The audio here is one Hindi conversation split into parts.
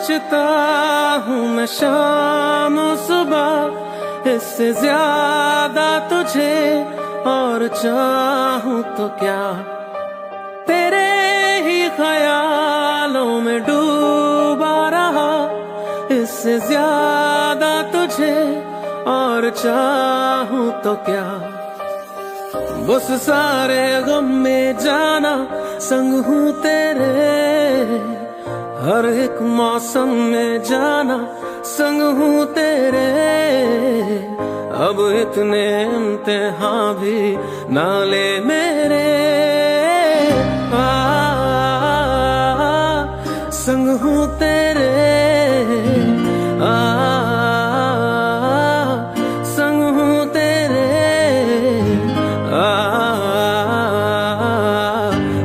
सोचता हूँ मैं शाम सुबह, इससे ज्यादा तुझे और चाहूँ तो क्या। तेरे ही ख्यालों में डूबा रहा, इससे ज्यादा तुझे और चाहूँ तो क्या। बस सारे गम में जाना संग हूँ तेरे, हर एक मौसम में जाना संग हूँ तेरे। अब इतने इम्तिहान भी ना ले मेरे, संग हूँ तेरे, संग हूँ तेरे,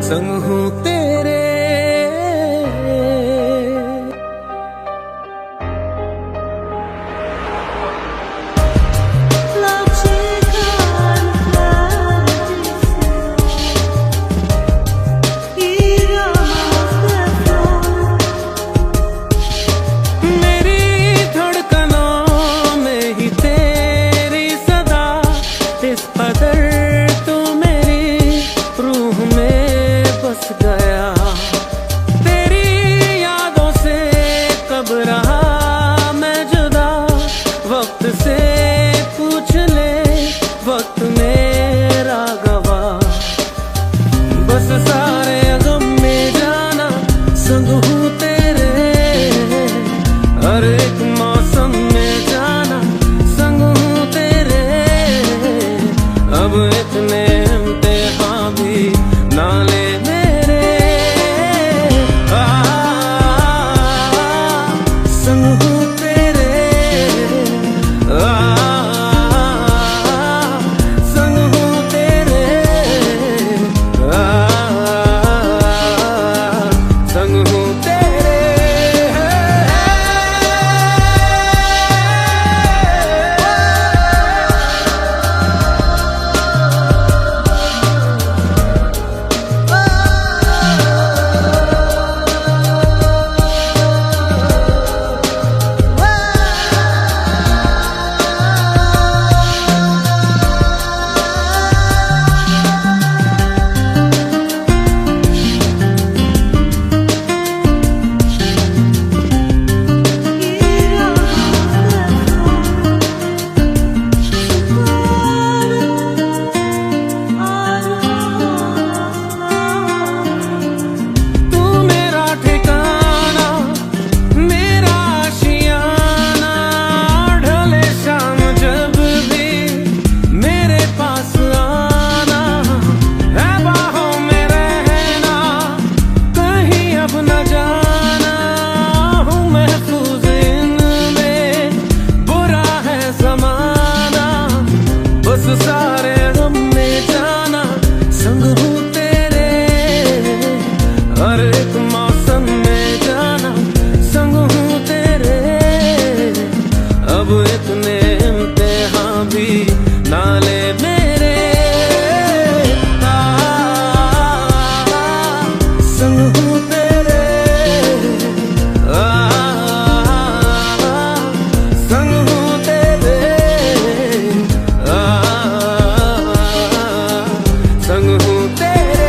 संग हूँ तेरे। तेरी यादों से कब रहा मैं जुदा, वक्त से पूछ ले वक्त मेरा गवाह। बस सारे गम में जाना संग हूँ तेरे, हर एक मौसम में जाना संग हूँ तेरे। अब इतने इम्तिहान भी ना ले मेरे, संग हूँ तेरे, संग हूँ तेरे, संग हूँ तेरे। सारे गम में जाना संग हूँ तेरे, हर एक मौसम में जाना संग हूँ तेरे। अब इतने इम्तिहान भी ना ले मेरे, संग हूँ तेरे, संग हूँ तेरे, संग हूँ तेरे।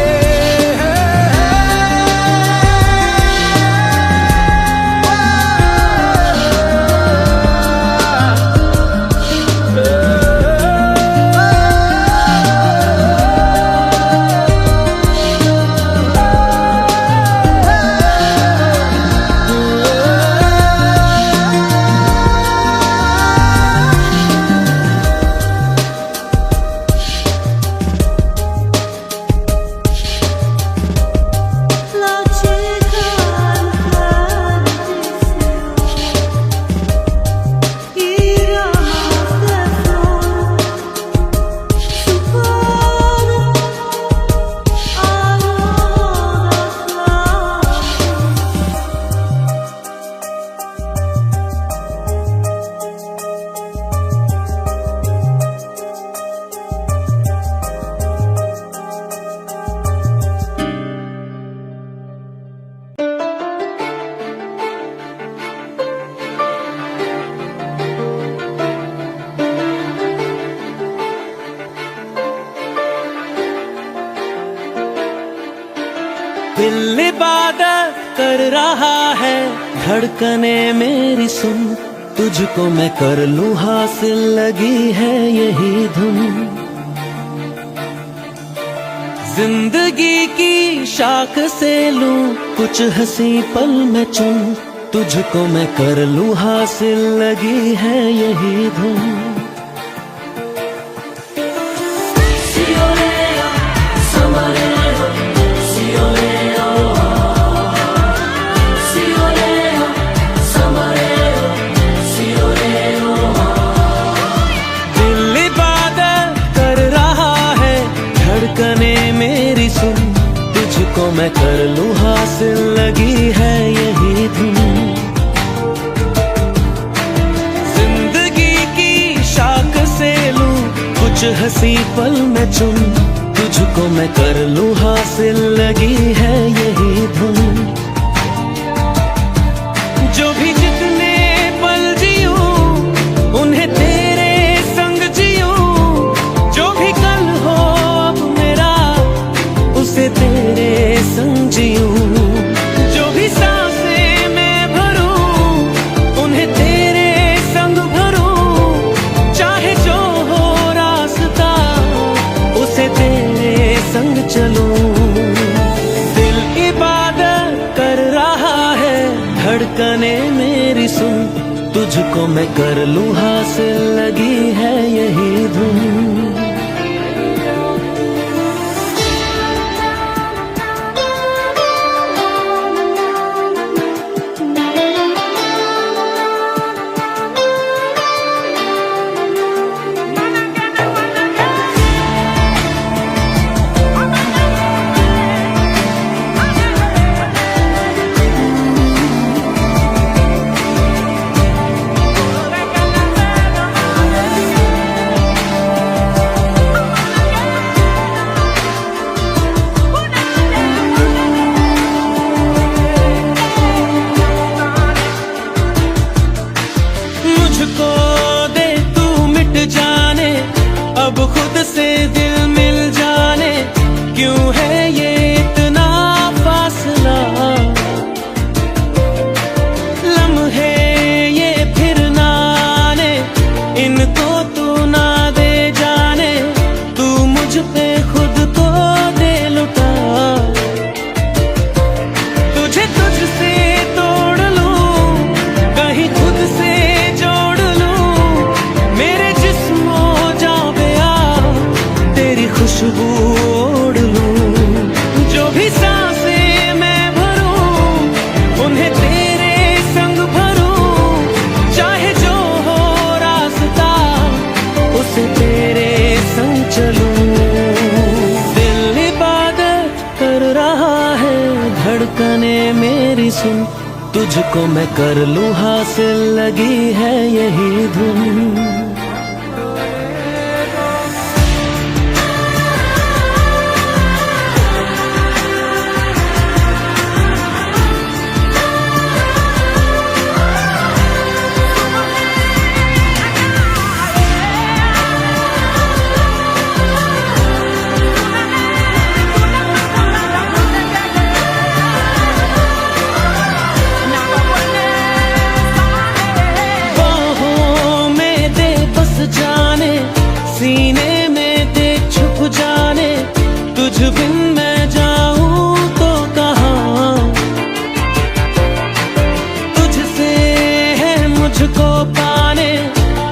दिल इबादत कर रहा है, धड़कने मेरी सुन, तुझको मैं कर लूं हासिल, लगी है यही धुन। जिंदगी की शाख से लूं कुछ हंसी पल में चुन, तुझको मैं कर लूं हासिल, लगी है यही धुन। दिल इबादत कर रहा है, धड़कने मेरी सुन, तुझको मैं कर लूं हासिल, लगी है यही धुन। जिंदगी की शाख से लूं कुछ हंसी पल में चुन, तुझको मैं कर लूं हासिल, लगी है यही धुन। जो भी जितने पल जीऊं उन्हें तेरे संग जीऊं, जो भी कल हो अब मेरा उसे तेरे संग जीऊं, जो भी सांसें मैं भरूं उन्हें तेरे संग भरूं, चाहे जो हो रास्ता उसे तेरे संग चलूं। दिल इबादत कर रहा है, धड़कने मेरी सुन, तुझको मैं कर लूं हासिल, लगी है यही धुन। मुझको दे तू मिट जाने, अब खुद से दिल मिल जाने, क्यों है ये इतना फासला। लम्हे ये फिर ना आने, इनको तू ना दे जाने, तू मुझ पे खुद को दे लुटा। तुझे तुझसे तोड़ लूं, कहीं खुद से खुशबू ओढ़ लूं, जो भी सांसें मैं भरूं उन्हें तेरे संग भरूं, चाहे जो हो रास्ता उसे तेरे संग चलूं। दिल इबादत कर रहा है, धड़कने मेरी सुन, तुझको मैं कर लूं हासिल, लगी है यही धुन। सीने में दे छुप जाने, तुझ बिन मैं जाऊं तो कहाँ। तुझसे है मुझको पाने,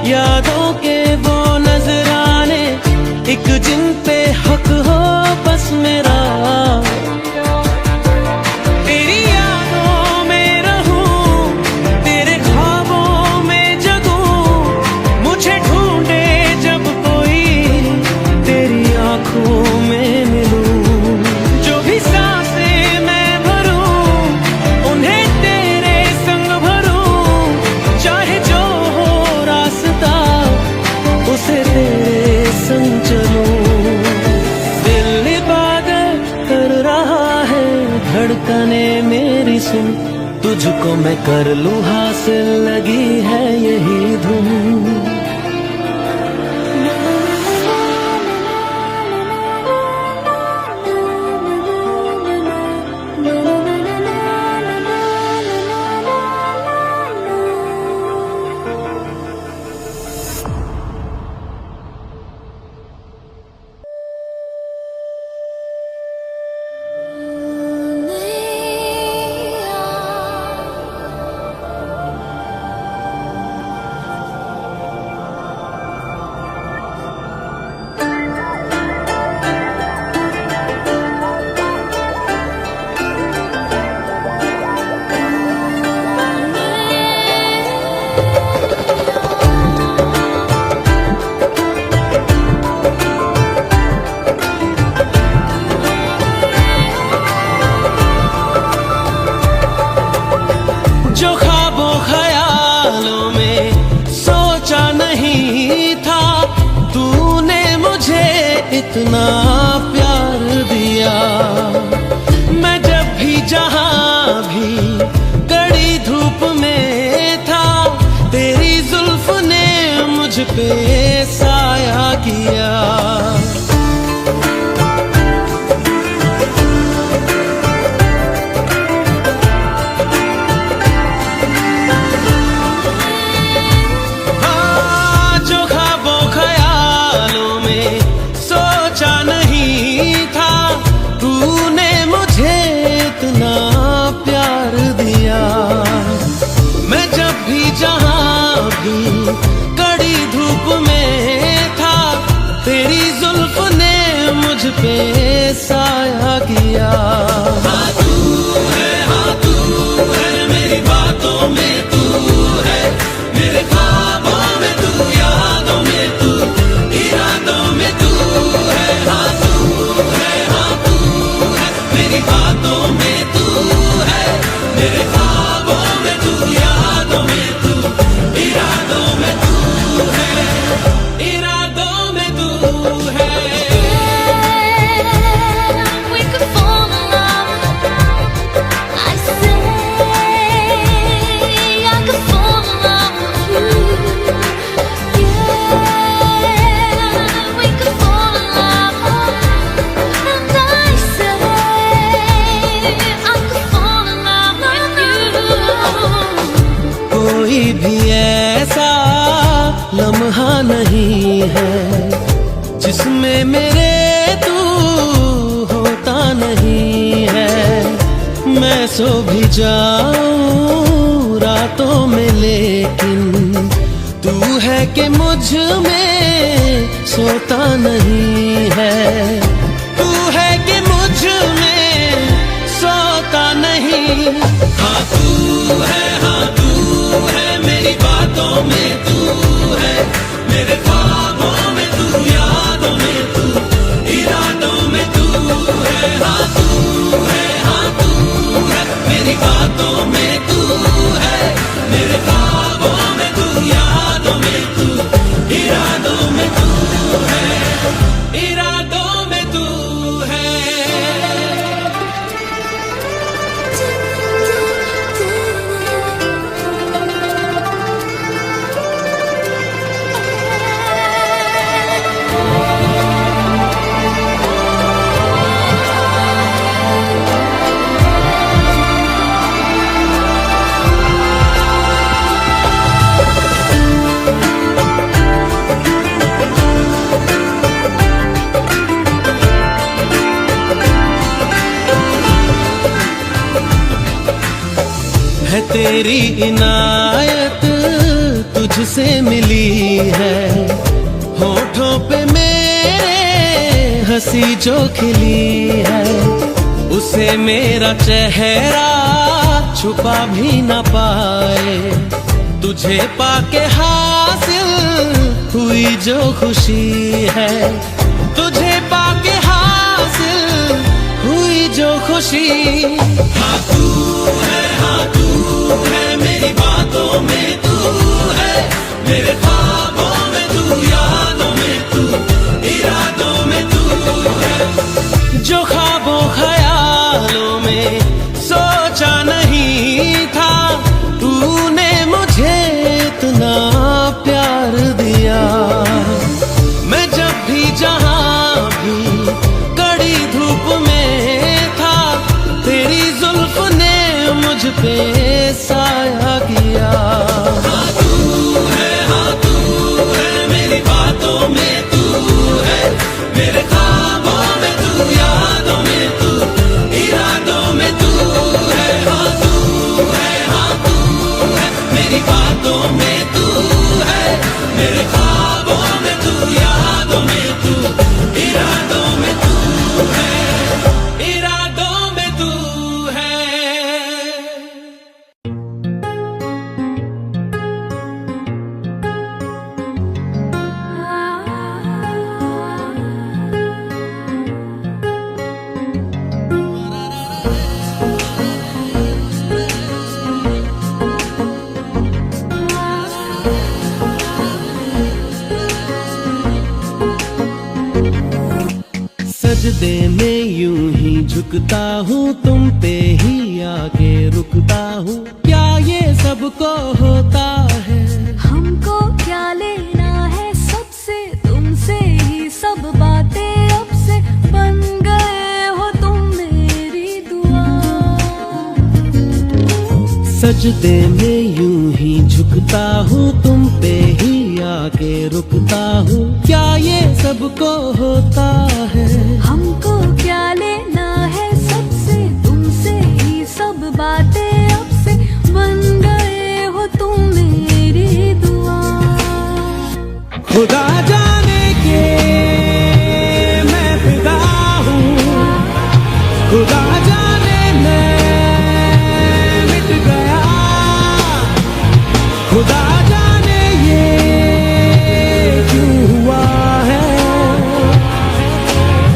यादों के वो नजराने, एक जिन पे हक हो बस मेरा। तेरी यादों में रहूं, तेरे ख्वाबों में जगूं, मुझे ढूंढे जब तेरी आंखों में मिलूं, जो भी सांसें मैं भरूं उन्हें तेरे संग भरूं, चाहे जो हो रास्ता उसे तेरे संग चलूं। दिल इबादत कर रहा है, धड़कने मेरी सुन, तुझको मैं कर लूं हासिल, लगी है यही धुन। इतना प्यार दिया। मैं जब भी जहां भी कड़ी धूप में था, तेरी जुल्फ ने मुझ पे साया किया। कड़ी धूप में था, तेरी जुल्फ ने मुझ पे साया किया। हाँ तू है मेरी बातों में तू है, मेरे ख्वाबों में तू, यादों में तू, इरादों में तू है। हाँ तू है मेरी बातों में तू है, मेरे ख्वाबों में तू, यादों में तू, इरादों में तू है, इरादों में तू है। We could fall in love. I say I could fall in love with you. Yeah, we could fall in love. And I say I could fall in love with you. कोई भी ऐसा लम्हा नहीं है जिसमें मेरे तू होता नहीं है। मैं सो भी जाऊं रातों में, लेकिन तू है कि मुझ में सोता नहीं है। तू है कि मुझ में सोता नहीं। हाँ तू है मेरी बातों में तू है, मेरे ख्वाबों में तू, यादों में तू, इरादों में तू है। हाँ तू है मेरी बातों में तू है, मेरे ख्वाबों में तू, यादों में तू, इरादों में तू है, इरादों में तू है। है तेरी इनायत तुझसे मिली है, होठों पे मेरे हंसी जो खिली है, उसे मेरा चेहरा छुपा भी ना पाए। तुझे पाके हासिल हुई जो खुशी है, तुझे पाके हासिल हुई जो खुशी। हाँ तू है मेरी बातों में तू है, मेरे ख्वाबों में तू, यादों में तू, इरादों में तू है। जो ख्वाबों ख्यालों में सोचा नहीं था, तूने मुझे इतना प्यार दिया। मैं जब भी जहां भी कड़ी धूप में था, तेरी जुल्फ ने मुझ पे साया किया। हाँ तू है मेरी बातों में तू है, मेरे ख्वाबों में तू, यादों में तू, इरादों में तू है। हाँ तू है मेरी बातों में तू है, मेरे ख्वाबों में तू, यादों में तू, इरादों में तू है, इरादों में तू है। सजदे में यूं ही झुकता हूँ, तुम पे ही आके रुकता हूँ। क्या ये सबको होता है? हमको क्या लेना है सबसे, तुमसे ही सब बातें अब से बन गए हो तुम मेरी दुआ। सजदे में यूं ही झुकता हूँ, तुम पे ही आके रुकता हूँ। क्या ये सबको होता है? हमको क्या लेना है सबसे, तुमसे ही सब बातें अब से बन गए हो तुम मेरी दुआ। खुदा जाने के मैं फिदा हूँ, खुदा जाने मैं मिट गया। खुदा जाने ये क्यों हुआ है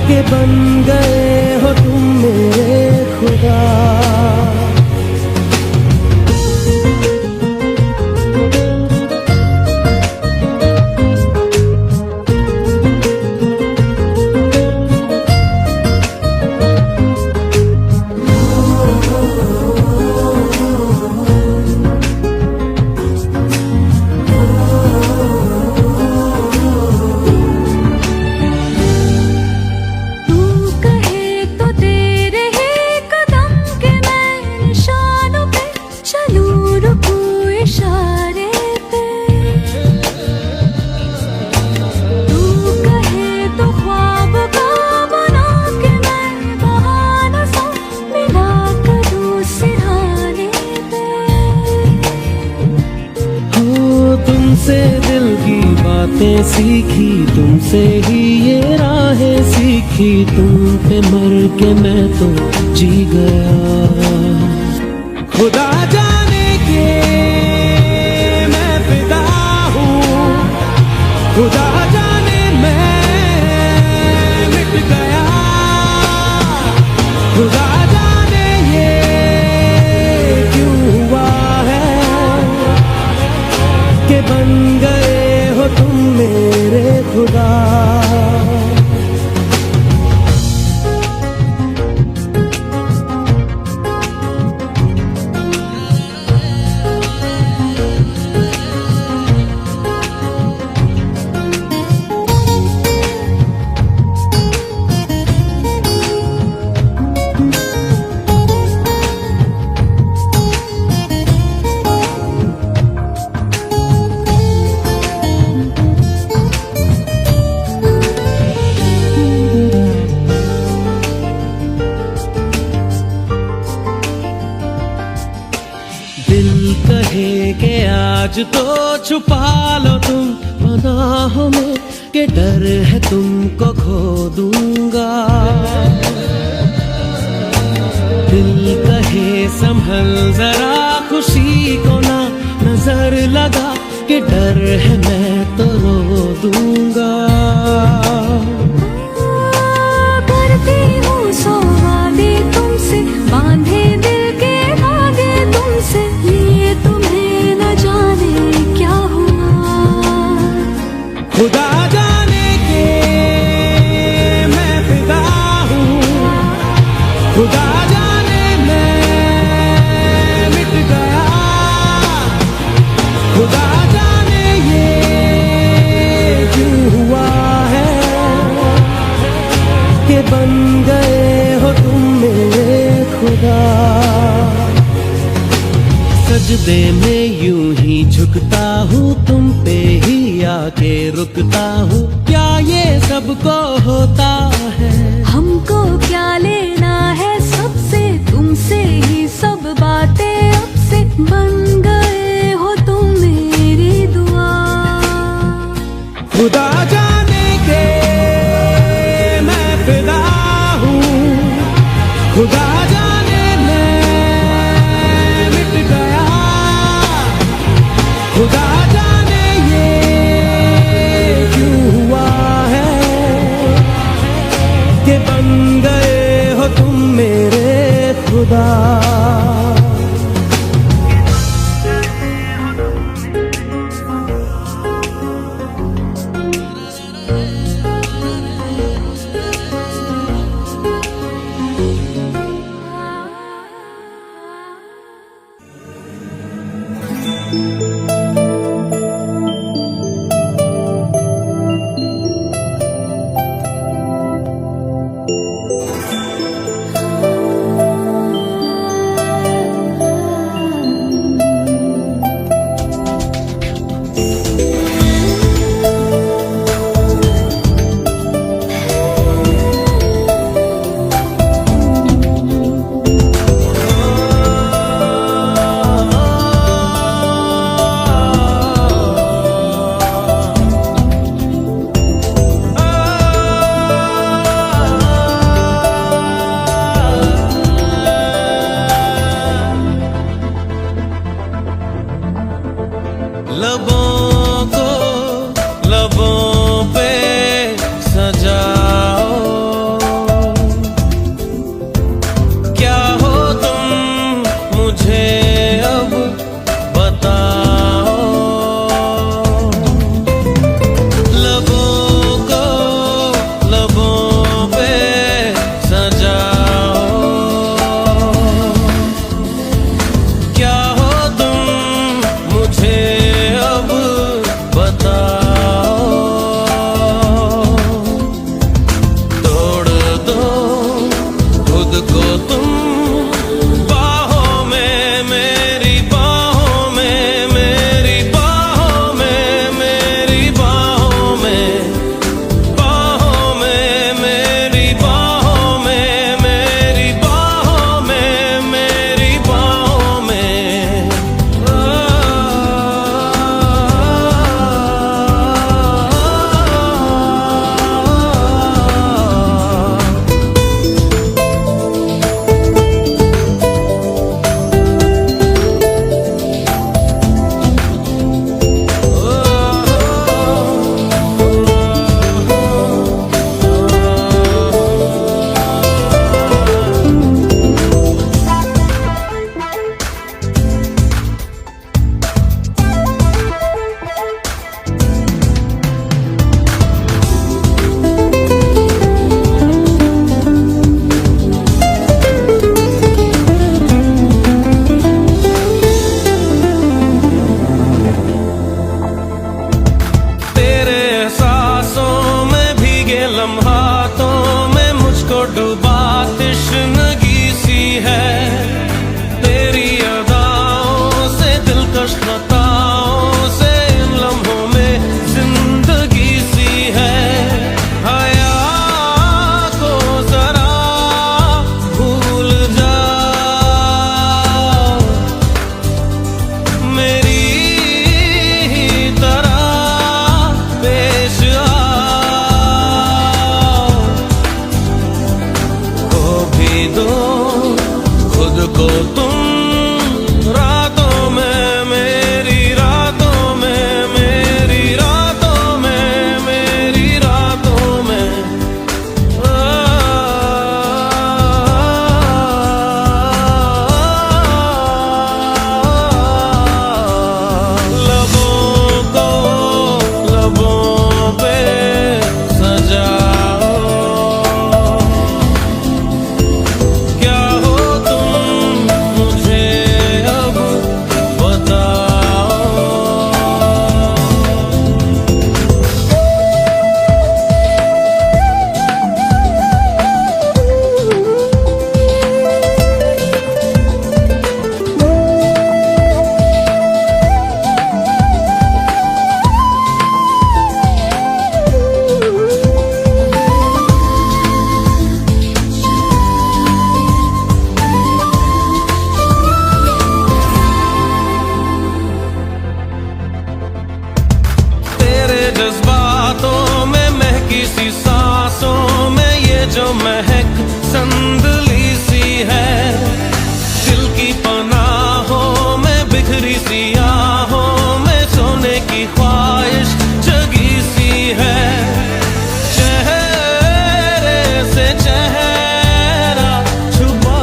कि बन गए हो तुम मेरे खुदा। तुमसे दिल की बातें सीखी, तुमसे ही ये राहें सीखी। तुम पे मर के मैं तो जी गया। खुदा जाने के मैं फिदा हूँ, खुदा जाने मैं मिट गया। खुदा जाने ये क्यों हुआ है कि बन गए हो तुम मेरे खुदा। दिल कहे कि आज तो छुपा लो तुम पनाहों में, कि डर है तुमको खो दूंगा। दिल कहे संभल जरा खुशी को ना नजर लगा, कि डर है मैं तो रो दूंगा। करती हूँ सौ वादे तुमसे, बांधे दिल के धागे तुमसे, ये तुम्हें न जाने क्या हुआ। खुदा जाने के मैं फिदा हूँ, खुदा जाने मैं मिट गया। खुदा जाने ये क्यों हुआ है कि बन गए हो तुम मेरे खुदा। सजदे में यूं ही झुकता हूँ, तुम पे ही आके रुकता हूँ। क्या ये सबको होता है? हमको क्या लेना है सबसे, तुमसे ही सब बातें अब से बन गए हो तुम मेरी दुआ। खुदा जाने के मैं फिदा हूँ, खुदा जाने मैं मिट गया। खुदा जाने ये क्यों हुआ है कि बन गए हो तुम मेरे खुदा। लबों पे सजाओ, क्या हो तुम मुझे अब बताओ, लबों को लबों पे सजाओ, क्या हो तुम मुझे अब बताओ, तोड़ दो खुद को तुम बाहों में, मेरी बाहों में, मेरी बाहों में, मेरी बाहों में, बाहों में, मेरी बाहों में, मेरी बाहों में, मेरी बाहों में। तेरे एहसासों में भीगे लम्हातों में मुझको डूबा तश्नगी सी है, तेरी अदाओं से दिलकश खताओं से इन लम्हों में जिंदगी सी है, हया को जरा भूल जाओ, मेरी ही तरह पेश आओ, खो भी दो खुद को तुम रातों में, मेरी रातों में, मेरी रातों में, मेरी रातों में। लबों को लबों पे सजाओ, क्या हो तुम मुझे अब बताओ। तेरे जज्बातों में महकी सी सांसों में ये जो महक संदली सी है, दिल की पनाहों में बिखरी सी आहों में सोने की ख्वाहिश जगी सी है, चेहरे से चेहरा छुपा,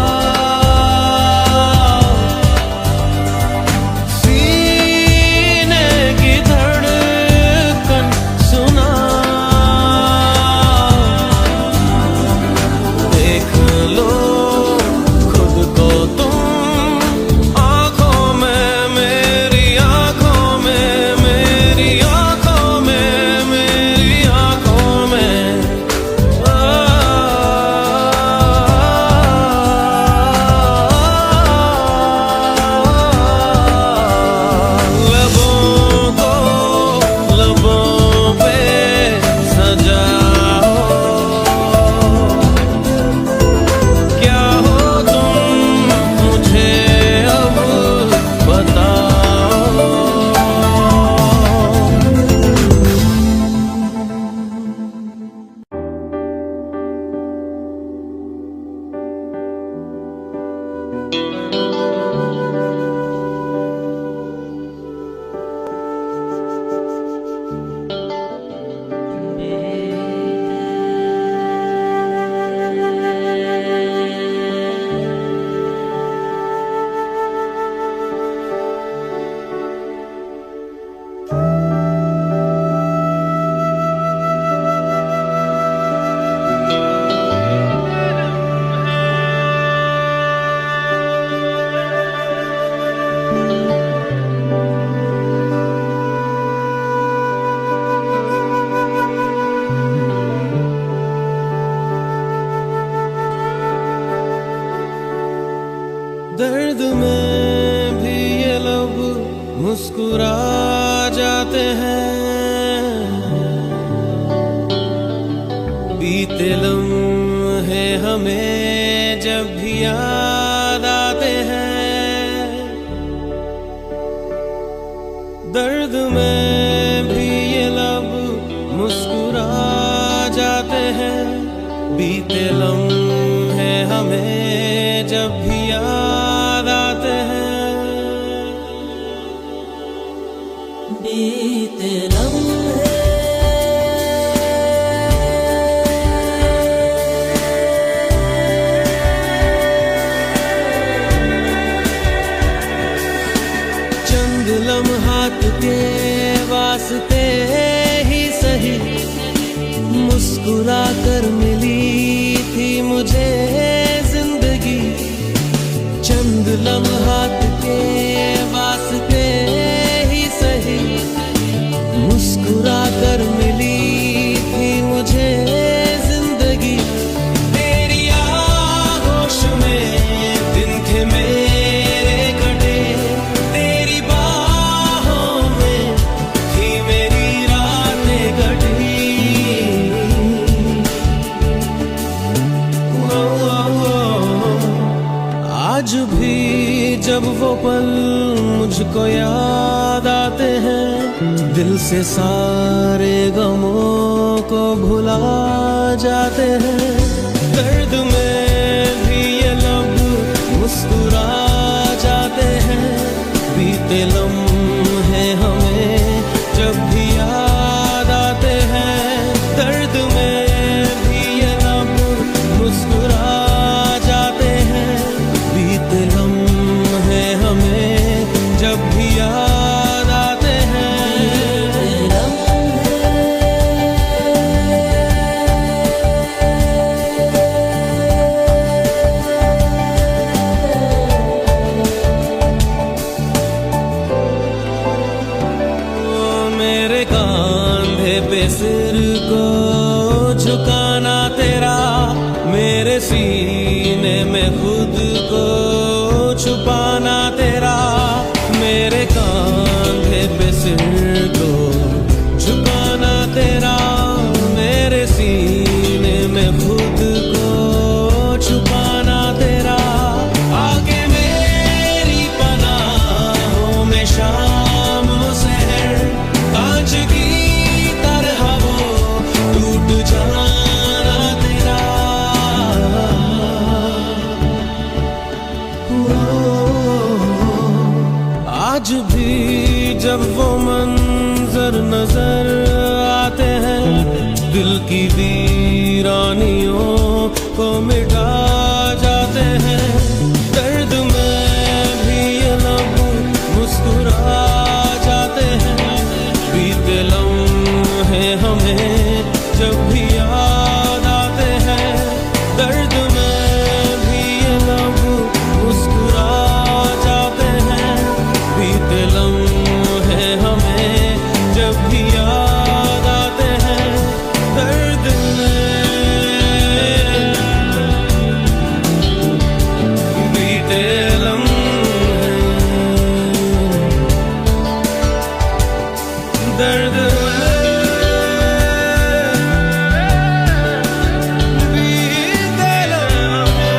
सीने की धड़कन सुना, देख लो खुद को तुम आंखों में, मेरी आंखों में, मेरी आंखों में, हमें जब भी याद आते हैं। दर्द में भी ये लब मुस्कुरा जाते हैं। बीते लम्हे हमें जब भी याद आते हैं। बीते लम्हे लम्हात के वास्ते ही सही मुस्कुरा कर मिली थी मुझे जिंदगी। चंद लम्हात के वास्ते ही सही मुस्कुरा कर मिली थी मुझे जिंदगी। तेरी आगोश में दिन थे मेरे कटे, तेरी बाहों में थी मेरी रातें कटी। आज भी जब वो पल मुझको याद आते हैं, दिल से सारे गमों को भुला जाते हैं। दर्द में भी ये लब मुस्कुरा जाते हैं। बीते लम्हे हमें जब भी याद आते हैं। दर्द में भी ये लब मुस्कुरा जाते हैं। बीते लम्हे हमें जब भी याद आते हैं। मेरे कांधे पे सिर को झुकाना तेरा, मेरे सीने में खुद को छुपाना तेरा। मेरे कांधे पे सिर को झुकाना तेरा, मेरे सीने में खुद को छुपाना तेरा। आगे मेरी पनाहों में शाम शहर, कांच की तरह वो टूट जाना तेरा। आज भी जब वो मंजर नजर आते हैं, दिल की वीरानियों को मिटा जाते हैं। दर्द में भी ये लब मुस्कुरा जाते हैं। बीते लम्हे हमें जब भी याद आते हैं। दर्द में भी ये लब मुस्कुरा जाते हैं। बीते लम्हे हमें जब भी याद आते हैं। दर्द में बीते लम्हे, दर्द बीते लम्हे।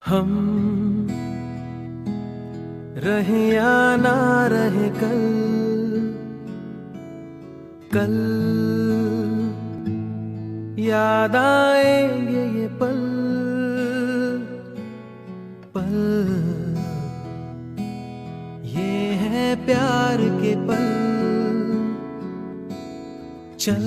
हम रहे या ना रहे कल, कल याद आएंगे ये पल, पल ये है प्यार के पल। चल